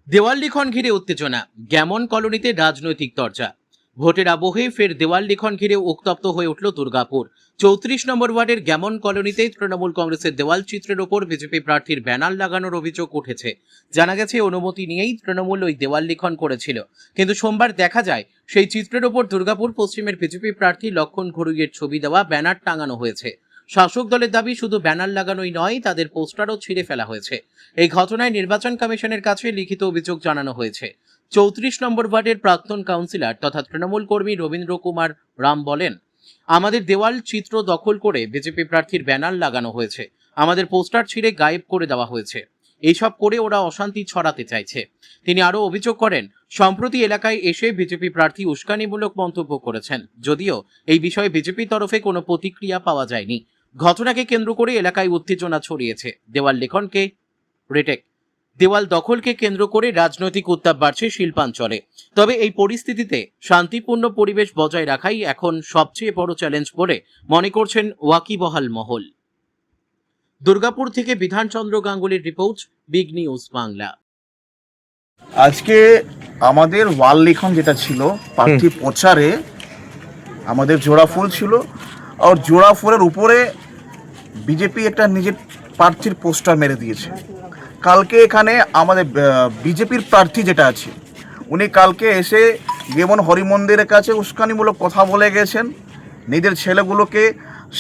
দেওয়াল লিখন ঘিরে উত্তেজনা, গ্যামন কলোনিতে রাজনৈতিক চর্চা। ভোটের আবহে ফের দেওয়াল লিখন ঘিরে উত্তপ্ত হয়ে উঠল দুর্গাপুর 34 নম্বর ওয়ার্ডের গ্যামন কলোনিতে তৃণমূল কংগ্রেসের দেওয়াল চিত্রের ওপর বিজেপি প্রার্থীর ব্যানার লাগানোর অভিযোগ উঠেছে। জানা গেছে অনুমতি নিয়েই তৃণমূল ওই দেওয়াল লিখন করেছিল, কিন্তু সোমবার দেখা যায় সেই চিত্রের ওপর দুর্গাপুর পশ্চিমের বিজেপি প্রার্থী লক্ষণ ঘড়ুইয়ের ছবি দেওয়া ব্যানার টাঙানো হয়েছে। শাসক দলের দাবি, শুধু ব্যানার লাগানোই নয়, তাদের পোস্টারও ছিঁড়ে ফেলা হয়েছে। এই ঘটনায় নির্বাচন কমিশনের কাছে লিখিত অভিযোগ জানানো হয়েছে। 34 নম্বর ওয়ার্ডের প্রাক্তন কাউন্সিলর তথা তৃণমূল কর্মী রবীন্দ্র কুমার রাম বলেন, আমাদের দেওয়াল চিত্র দখল করে বিজেপি প্রার্থীর ব্যানার লাগানো হয়েছে, আমাদের পোস্টার ছিঁড়ে গায়েব করে দেওয়া হয়েছে। এইসব করে ওরা অশান্তি ছড়াতে চাইছে। তিনি আরও অভিযোগ করেন, সম্প্রতি এলাকায় এসে বিজেপি প্রার্থী উস্কানিমূলক মন্তব্য করেছেন, যদিও এই বিষয়ে বিজেপির তরফে কোনো প্রতিক্রিয়া পাওয়া যায়নি। ঘটনাকে কেন্দ্র করে এলাকায় উত্তেজনা ছড়িয়েছে। দেওয়াল দখলকে কেন্দ্র করে রাজনৈতিক উত্তাপ বাড়ছে শিল্পাঞ্চলে। তবে এই পরিস্থিতিতে শান্তিপূর্ণ পরিবেশ বজায় রাখাই এখন সবচেয়ে বড় চ্যালেঞ্জ বলে মনে করছেন ওয়াকিবহাল মহল। দুর্গাপুর থেকে বিধানচন্দ্র গাঙ্গুলির রিপোর্ট, বিগ নিউজ বাংলা। আজকে আমাদের ওয়াল লিখন যেটা ছিল প্রার্থী প্রচারে, আমাদের জোড়া ফুল ছিল, আর জোড়া ফুলের উপরে বিজেপি একটা নিজের প্রার্থীর পোস্টার মেরে দিয়েছে। কালকে এখানে আমাদের বিজেপির প্রার্থী যেটা আছে, উনি কালকে এসে যেমন হরিমন্দিরের কাছে উস্কানিমূলক কথা বলে গেছেন, নিজের ছেলেগুলোকে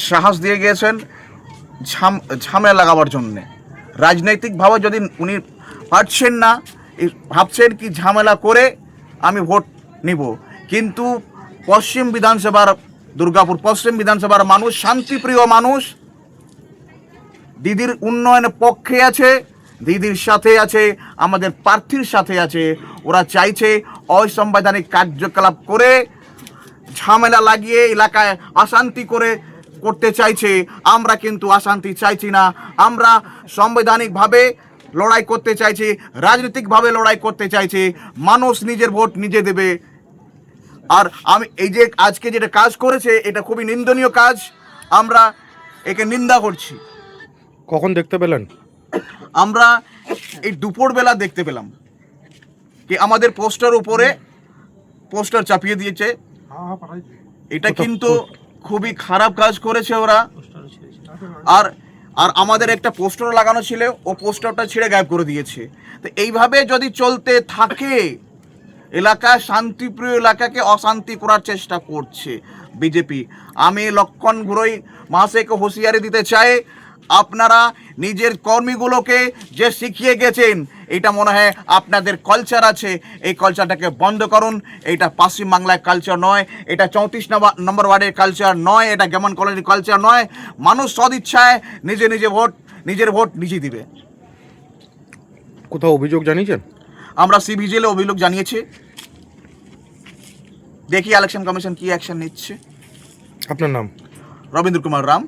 সাহস দিয়ে গেছেন ঝামেলা লাগাবার জন্যে। রাজনৈতিকভাবে যদি উনি পারছেন না, ভাবছেন কি ঝামেলা করে আমি ভোট নিব, কিন্তু দুর্গাপুর পশ্চিম বিধানসভার মানুষ শান্তিপ্রিয় মানুষ, দিদির উন্নয়নের পক্ষে আছে, দিদির সাথে আছে, আমাদের প্রার্থীর সাথে আছে। ওরা চাইছে অসাংবিধানিক কার্যকলাপ করে ঝামেলা লাগিয়ে এলাকায় অশান্তি করতে চাইছে। আমরা কিন্তু অশান্তি চাইছি না, আমরা সাংবিধানিকভাবে লড়াই করতে চাইছি, রাজনৈতিকভাবে লড়াই করতে চাইছি। মানুষ নিজের ভোট নিজে দেবে। আর আমি এই যে আজকে যেটা কাজ করেছে, এটা খুবই নিন্দনীয় কাজ, আমরা একে নিন্দা করছি। কখন দেখতে পেলেন? আমরা এই দুপুরবেলা দেখতে পেলাম কি আমাদের পোস্টার উপরে পোস্টার চাপিয়ে দিয়েছে। এটা কিন্তু খুবই খারাপ কাজ করেছে ওরা। আর আর আমাদের একটা পোস্টার লাগানো ছিল, ও পোস্টারটা ছিঁড়ে গায়েব করে দিয়েছে। তো এইভাবে যদি চলতে থাকে, এলাকা শান্তিপ্রিয় এলাকাকে অশান্তি করার চেষ্টা করছে বিজেপি। আমি লক্ষণ ঘড়ুই মহাশয়কে হুঁশিয়ারি দিতে চাই, আপনারা নিজের কর্মীগুলোকে যে শিখিয়ে গেছেন, এটা মনে হয় আপনাদের কালচার আছে, এই কালচারটাকে বন্ধ করুন। এটা পশ্চিমবাংলার কালচার নয়, এটা 34 নম্বর ওয়ার্ডের কালচার নয়, এটা গ্যামন কলোনির কালচার নয়। মানুষ সদিচ্ছায় নিজের ভোট নিজে দিবে। কোথাও অভিযোগ জানিয়েছেন? আমরা সিভিজিলে অভিযোগ জানিয়েছি, দেখি ইলেকশন কমিশন কি অ্যাকশন নিচ্ছে। আপনার নাম? রবীন্দ্র কুমার রাম।